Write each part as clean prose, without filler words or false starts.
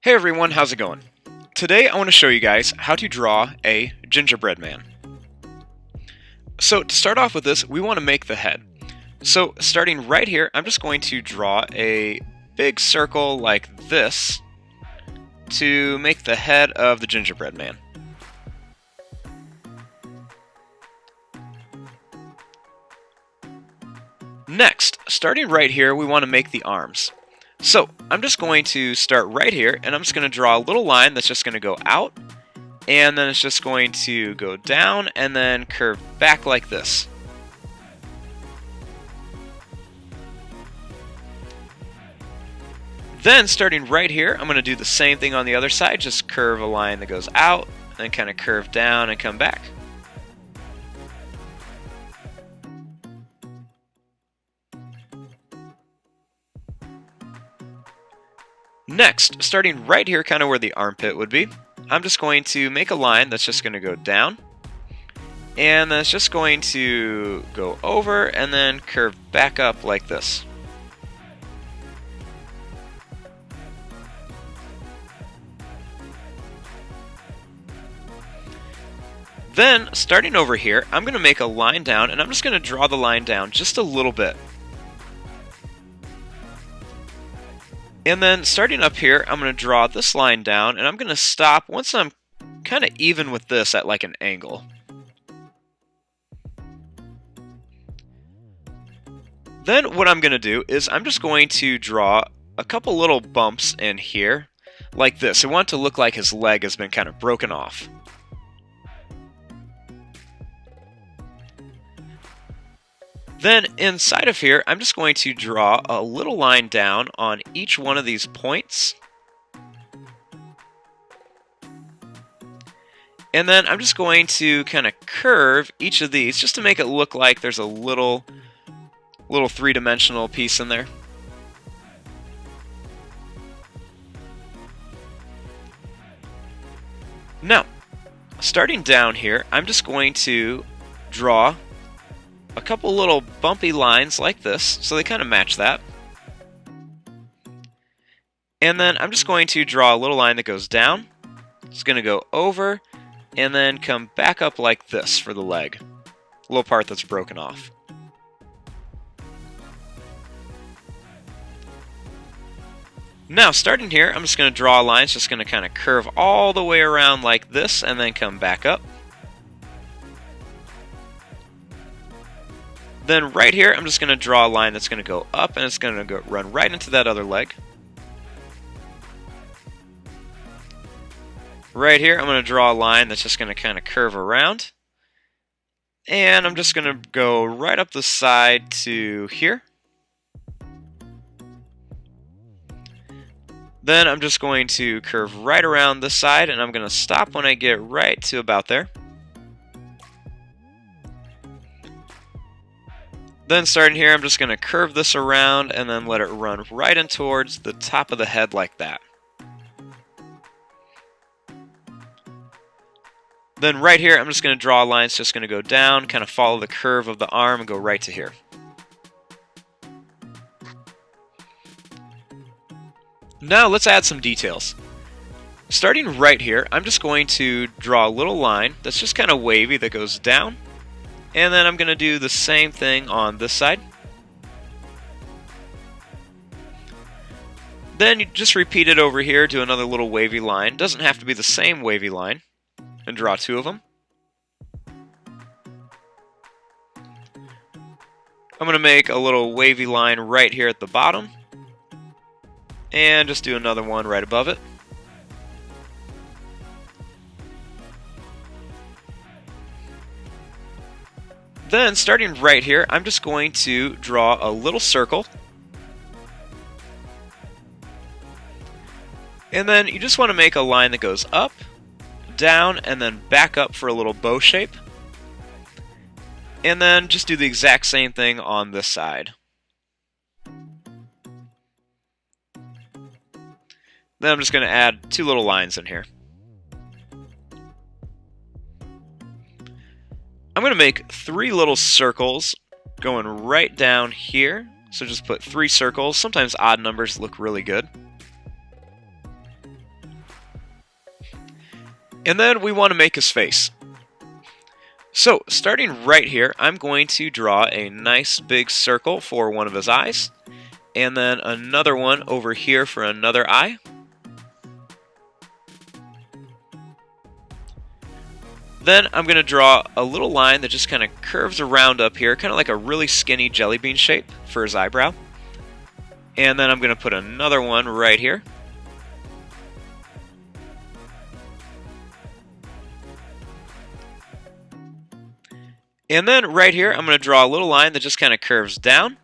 Hey everyone, how's it going? Today I want to show you guys how to draw a gingerbread man. So to start off with this, we want to make the head. So starting right here, I'm just going to draw a big circle like this to make the head of the gingerbread man. Next, starting right here, we want to make the arms. So I'm just going to start right here, and I'm just going to draw a little line that's just going to go out, and then it's just going to go down and then curve back like this. Then starting right here, I'm going to do the same thing on the other side, just curve a line that goes out, and then kind of curve down and come back. Next, starting right here, kind of where the armpit would be, I'm just going to make a line that's just going to go down, and then it's just going to go over and then curve back up like this. Then, starting over here, I'm going to make a line down, and I'm just going to draw the line down just a little bit. And then starting up here, I'm going to draw this line down, and I'm going to stop once I'm kind of even with this at like an angle. Then what I'm going to do is I'm just going to draw a couple little bumps in here like this. I want it to look like his leg has been kind of broken off. Then inside of here, I'm just going to draw a little line down on each one of these points. And then I'm just going to kind of curve each of these just to make it look like there's a little three-dimensional piece in there. Now, starting down here, I'm just going to draw a couple little bumpy lines like this, so they kind of match that. And then I'm just going to draw a little line that goes down. It's going to go over and then come back up like this for the leg. A little part that's broken off. Now, starting here, I'm just going to draw a line. It's just going to kind of curve all the way around like this and then come back up. Then right here, I'm just going to draw a line that's going to go up, and it's going to run right into that other leg. Right here, I'm going to draw a line that's just going to kind of curve around. And I'm just going to go right up the side to here. Then I'm just going to curve right around this side, and I'm going to stop when I get right to about there. Then starting here, I'm just going to curve this around and then let it run right in towards the top of the head like that. Then right here, I'm just going to draw a line. It's just going to go down, kind of follow the curve of the arm and go right to here. Now let's add some details. Starting right here, I'm just going to draw a little line that's just kind of wavy that goes down. And then I'm going to do the same thing on this side. Then you just repeat it over here, do another little wavy line. Doesn't have to be the same wavy line. And draw two of them. I'm going to make a little wavy line right here at the bottom. And just do another one right above it. Then, starting right here, I'm just going to draw a little circle. And then you just want to make a line that goes up, down, and then back up for a little bow shape. And then just do the exact same thing on this side. Then I'm just going to add two little lines in here. I'm going to make three little circles going right down here. So just put 3 circles. Sometimes odd numbers look really good. And then we want to make his face. So, starting right here, I'm going to draw a nice big circle for one of his eyes, and then another one over here for another eye. Then I'm going to draw a little line that just kind of curves around up here, kind of like a really skinny jelly bean shape for his eyebrow. And then I'm going to put another one right here. And then right here, I'm going to draw a little line that just kind of curves down.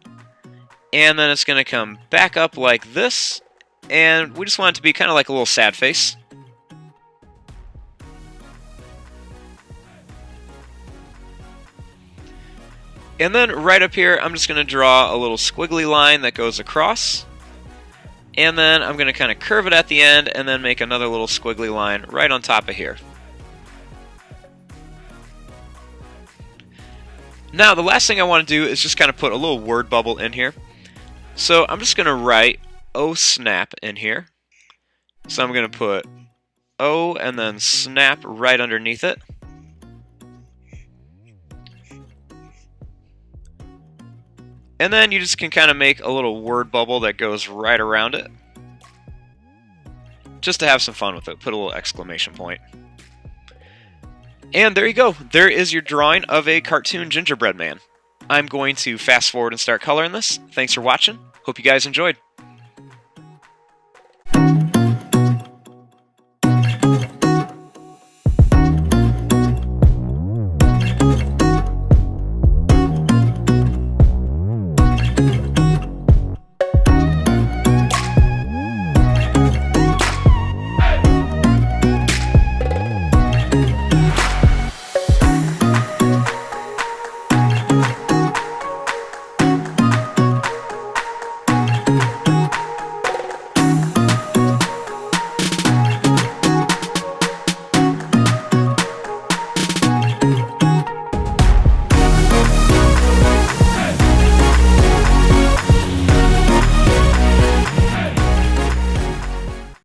And then it's going to come back up like this. And we just want it to be kind of like a little sad face. And then right up here, I'm just going to draw a little squiggly line that goes across. And then I'm going to kind of curve it at the end and then make another little squiggly line right on top of here. Now, the last thing I want to do is just kind of put a little word bubble in here. So I'm just going to write "oh snap" in here. So I'm going to put "oh" and then "snap" right underneath it. And then you just can kind of make a little word bubble that goes right around it. Just to have some fun with it, put a little exclamation point. And there you go. There is your drawing of a cartoon gingerbread man. I'm going to fast forward and start coloring this. Thanks for watching. Hope you guys enjoyed.